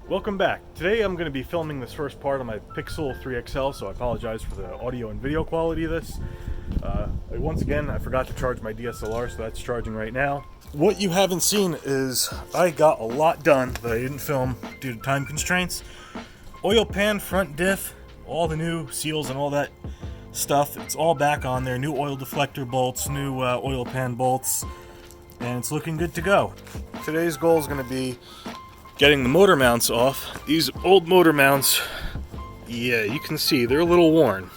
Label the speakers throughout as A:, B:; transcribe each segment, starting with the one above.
A: Welcome back. Today I'm going to be filming this first part on my Pixel 3 XL, so I apologize for the audio and video quality of this. Once again, I forgot to charge my DSLR, so that's charging right now. What you haven't seen is I got a lot done that I didn't film due to time constraints. Oil pan, front diff, all the new seals and all that stuff, it's all back on there. New oil deflector bolts, new oil pan bolts, and it's looking good to go. Today's goal is going to be getting the motor mounts off. These old motor mounts, yeah, you can see they're a little worn.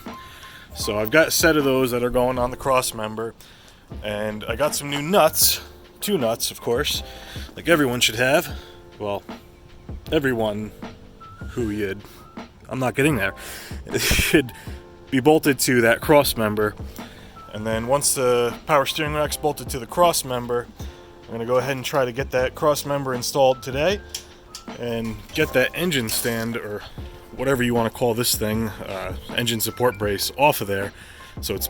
A: So I've got a set of those that are going on the cross member, and I got some new nuts, 2 nuts of course, like everyone should have. Well, everyone who I'm not getting there. It should be bolted to that cross member, and then once the power steering rack's bolted to the cross member, I'm going to go ahead and try to get that cross member installed today and get that engine stand, or whatever you want to call this thing, engine support brace, off of there, so it's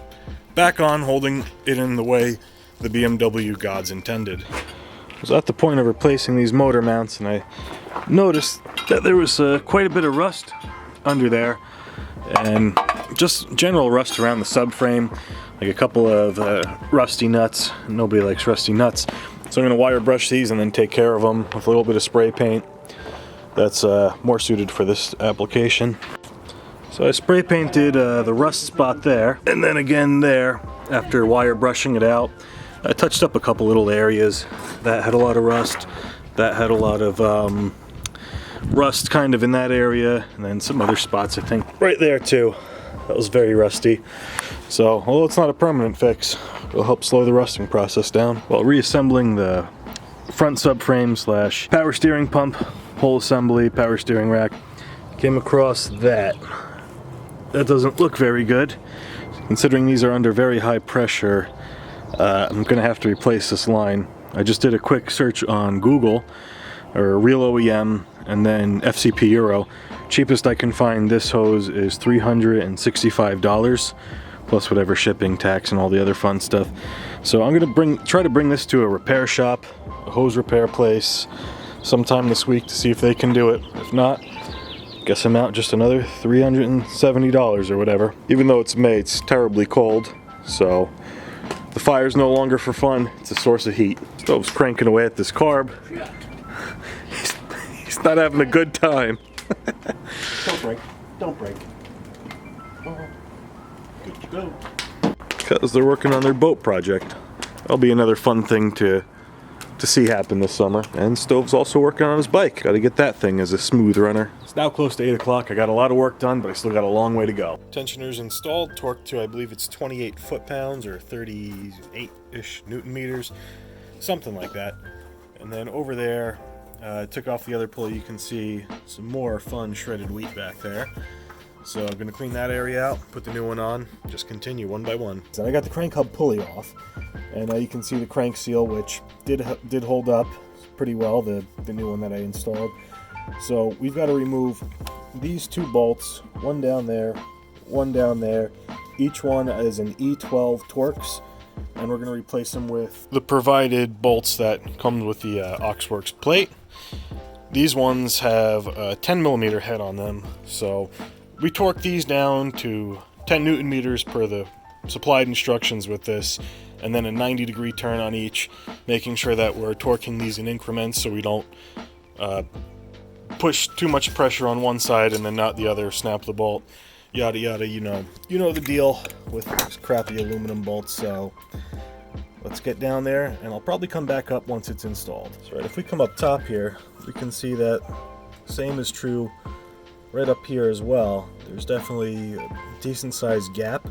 A: back on, holding it in the way the BMW gods intended. I was at the point of replacing these motor mounts, and I noticed that there was quite a bit of rust under there, and just general rust around the subframe, like a couple of rusty nuts. Nobody likes rusty nuts, so I'm going to wire brush these and then take care of them with a little bit of spray paint. That's more suited for this application. So I spray painted the rust spot there, and then again there after wire brushing it out. I touched up a couple little areas that had a lot of rust, that had a lot of rust kind of in that area, and then some other spots I think right there too. That was very rusty. So although it's not a permanent fix, it'll help slow the rusting process down. While reassembling the front subframe slash power steering pump, whole assembly, power steering rack, came across that. That doesn't look very good. Considering these are under very high pressure, I'm gonna have to replace this line. I just did a quick search on Google, or Real OEM, and then FCP Euro. Cheapest I can find this hose is $365, plus whatever shipping, tax, and all the other fun stuff. So I'm gonna try to bring this to a repair shop, a hose repair place, sometime this week to see if they can do it. If not, guess I'm out just another $370 or whatever. Even though it's May, it's terribly cold, so the fire's no longer for fun, it's a source of heat. Stove's cranking away at this carb. He's not having a good time. Don't break. Don't break. Oh, good to go. Because they're working on their boat project. That'll be another fun thing to see happen this summer. And Stove's also working on his bike. Got to get that thing as a smooth runner. It's now close to 8 o'clock. I got a lot of work done, but I still got a long way to go. Tensioner's installed, torqued to, I believe it's 28 foot-pounds or 38-ish Newton meters, something like that. And then over there, took off the other pulley. You can see some more fun shredded wheat back there. So I'm going to clean that area out, put the new one on, just continue one by one. So I got the crank hub pulley off, and you can see the crank seal, which did hold up pretty well, the new one that I installed. So we've got to remove these 2 bolts, one down there, one down there. Each one is an E12 Torx, and we're going to replace them with the provided bolts that come with the Oxworks plate. These ones have a 10mm head on them, so we torque these down to 10 Newton meters per the supplied instructions with this, and then a 90-degree turn on each, making sure that we're torquing these in increments so we don't push too much pressure on one side and then not the other, snap the bolt, yada yada, you know the deal with these crappy aluminum bolts. So let's get down there, and I'll probably come back up once it's installed. So right, if we come up top here, we can see that same is true right up here as well. There's definitely a decent sized gap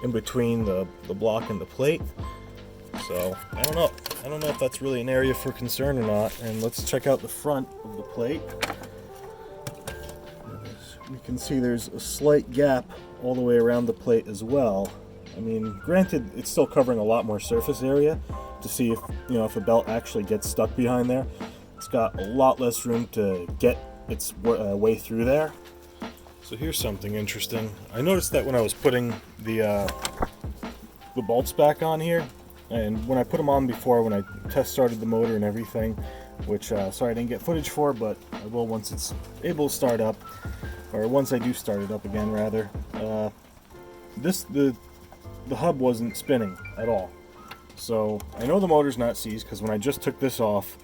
A: in between the block and the plate. So I don't know if that's really an area for concern or not. And let's check out the front of the plate. You can see there's a slight gap all the way around the plate as well. I mean, granted, it's still covering a lot more surface area to see if, if a belt actually gets stuck behind there. It's got a lot less room to get its way through there. So here's something interesting. I noticed that when I was putting the bolts back on here, and when I put them on before, when I test started the motor and everything, which sorry I didn't get footage for, but I will once it's able to start up, or once I do start it up again rather. The hub wasn't spinning at all. So I know the motor's not seized because when I just took this off,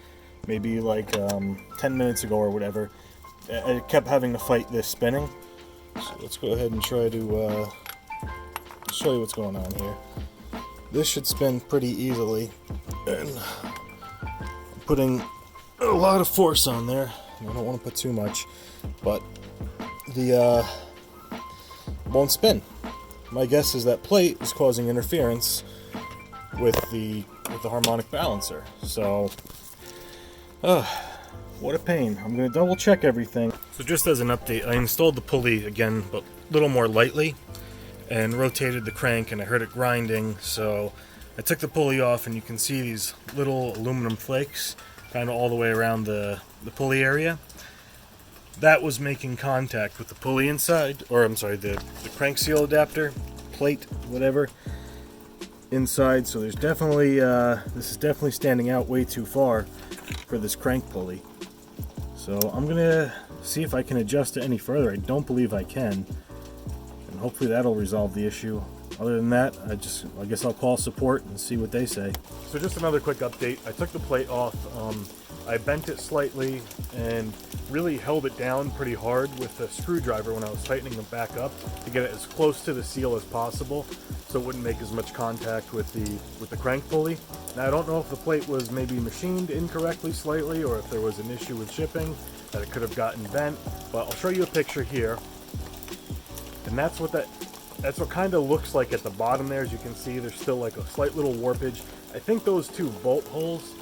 A: maybe like 10 minutes ago or whatever, I kept having to fight this spinning. So let's go ahead and try to show you what's going on here. This should spin pretty easily, and I'm putting a lot of force on there. I don't want to put too much, but the won't spin. My guess is that plate is causing interference with the harmonic balancer. So, what a pain. I'm going to double check everything. So just as an update, I installed the pulley again, but a little more lightly, and rotated the crank, and I heard it grinding. So I took the pulley off, and you can see these little aluminum flakes kind of all the way around the pulley area. That was making contact with the pulley inside, or I'm sorry, the crank seal adapter, plate, whatever, inside. So there's definitely, this is definitely standing out way too far for this crank pulley. So I'm gonna see if I can adjust it any further. I don't believe I can, and hopefully that'll resolve the issue. Other than that, I guess I'll call support and see what they say. So just another quick update. I took the plate off. I bent it slightly and really held it down pretty hard with a screwdriver when I was tightening it back up to get it as close to the seal as possible, so it wouldn't make as much contact with the crank pulley. Now I don't know if the plate was maybe machined incorrectly slightly, or if there was an issue with shipping that it could have gotten bent, but I'll show you a picture here. And that's what kind of looks like at the bottom there. As you can see, there's still like a slight little warpage. I think those two bolt holes,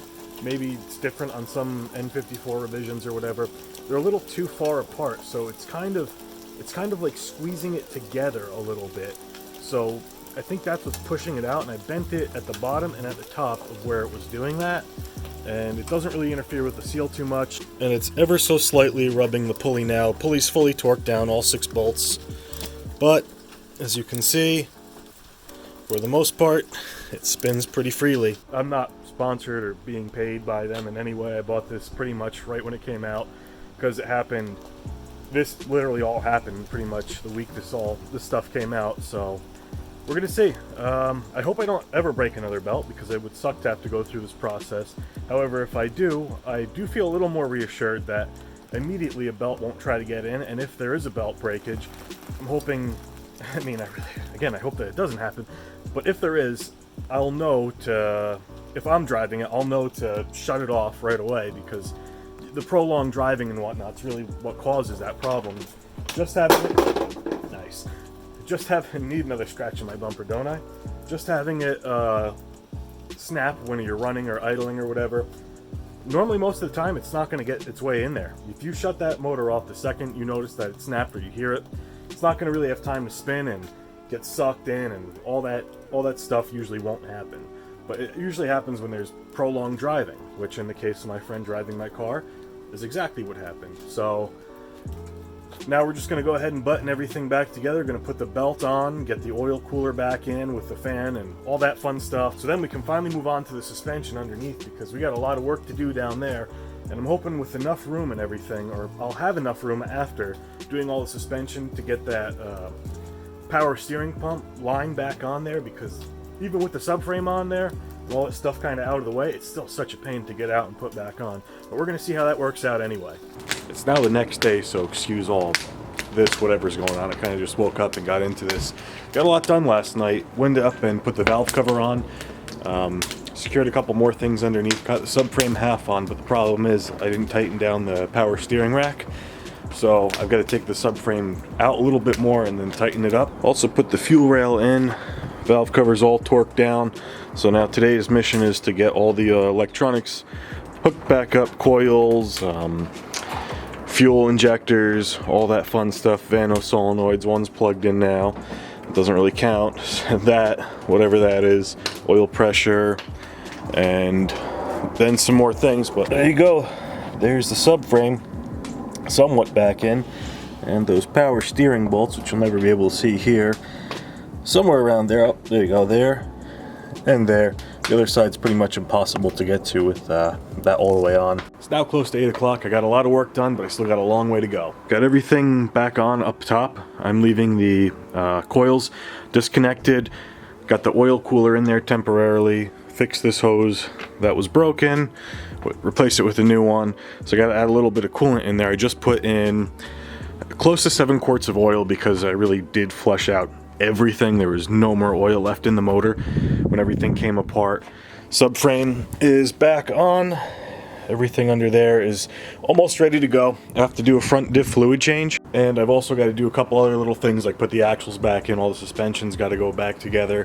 A: maybe it's different on some N54 revisions or whatever, they're a little too far apart, so it's kind of like squeezing it together a little bit. So I think that's what's pushing it out, and I bent it at the bottom and at the top of where it was doing that, and it doesn't really interfere with the seal too much, and it's ever so slightly rubbing the pulley now. Pulley's fully torqued down, all 6 bolts, but as you can see, for the most part, it spins pretty freely. I'm not sponsored or being paid by them in any way. I bought this pretty much right when it came out because it happened. This literally all happened pretty much the week this stuff came out. So we're gonna see. I hope I don't ever break another belt because it would suck to have to go through this process. However, if I do feel a little more reassured that immediately a belt won't try to get in, and if there is a belt breakage, I'm hoping. I mean, I hope that it doesn't happen, but if there is, I'll know if I'm driving it, I'll know to shut it off right away, because the prolonged driving and whatnot's really what causes that problem. Just having it, nice. Just having, need another scratch in my bumper, don't I? Just having it snap when you're running or idling or whatever. Normally, most of the time, it's not going to get its way in there. If you shut that motor off the second you notice that it snapped or you hear it, it's not going to really have time to spin and get sucked in, and all that stuff usually won't happen. But it usually happens when there's prolonged driving, which in the case of my friend driving my car is exactly what happened. So now we're just going to go ahead and button everything back together. Going to put the belt on, get the oil cooler back in with the fan and all that fun stuff. So then we can finally move on to the suspension underneath, because we got a lot of work to do down there. And I'm hoping with enough room and everything, or I'll have enough room after doing all the suspension to get that power steering pump line back on there, because even with the subframe on there and all that stuff kind of out of the way, it's still such a pain to get out and put back on. But we're going to see how that works out anyway. It's now the next day, so excuse all this, whatever's going on. I kind of just woke up and got into this. Got a lot done last night. Winded up and put the valve cover on. Secured a couple more things underneath, got the subframe half on, but the problem is I didn't tighten down the power steering rack. So I've got to take the subframe out a little bit more and then tighten it up. Also put the fuel rail in, valve cover's all torqued down. So now today's mission is to get all the electronics hooked back up, coils, fuel injectors, all that fun stuff, Vano solenoids, one's plugged in now. It doesn't really count. That, whatever that is, oil pressure, and then some more things, but there you go. There's the subframe, somewhat back in, and those power steering bolts, which you'll never be able to see here, somewhere around there. Oh, there you go, there and there. The other side's pretty much impossible to get to with that all the way on. It's now close to 8 o'clock. I got a lot of work done, but I still got a long way to go. Got everything back on up top. I'm leaving the coils disconnected. Got the oil cooler in there temporarily. Fixed this hose that was broken. Replaced it with a new one. So I got to add a little bit of coolant in there. I just put in close to 7 quarts of oil because I really did flush out everything. There was no more oil left in the motor when everything came apart. Subframe is back on. Everything under there is almost ready to go. I have to do a front diff fluid change, and I've also got to do a couple other little things like put the axles back in. All the suspension's got to go back together,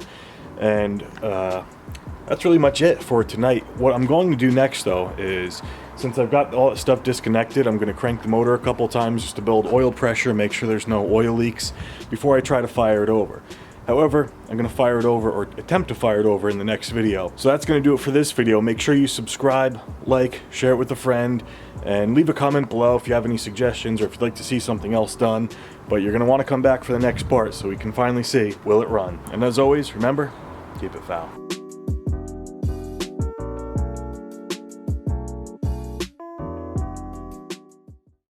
A: and that's really much it for tonight. What I'm going to do next though is, since I've got all that stuff disconnected, I'm going to crank the motor a couple times just to build oil pressure, make sure there's no oil leaks before I try to fire it over. However, I'm going to fire it over, or attempt to fire it over, in the next video. So that's going to do it for this video. Make sure you subscribe, like, share it with a friend, and leave a comment below if you have any suggestions or if you'd like to see something else done. But you're going to want to come back for the next part so we can finally see, will it run? And as always, remember, keep it foul.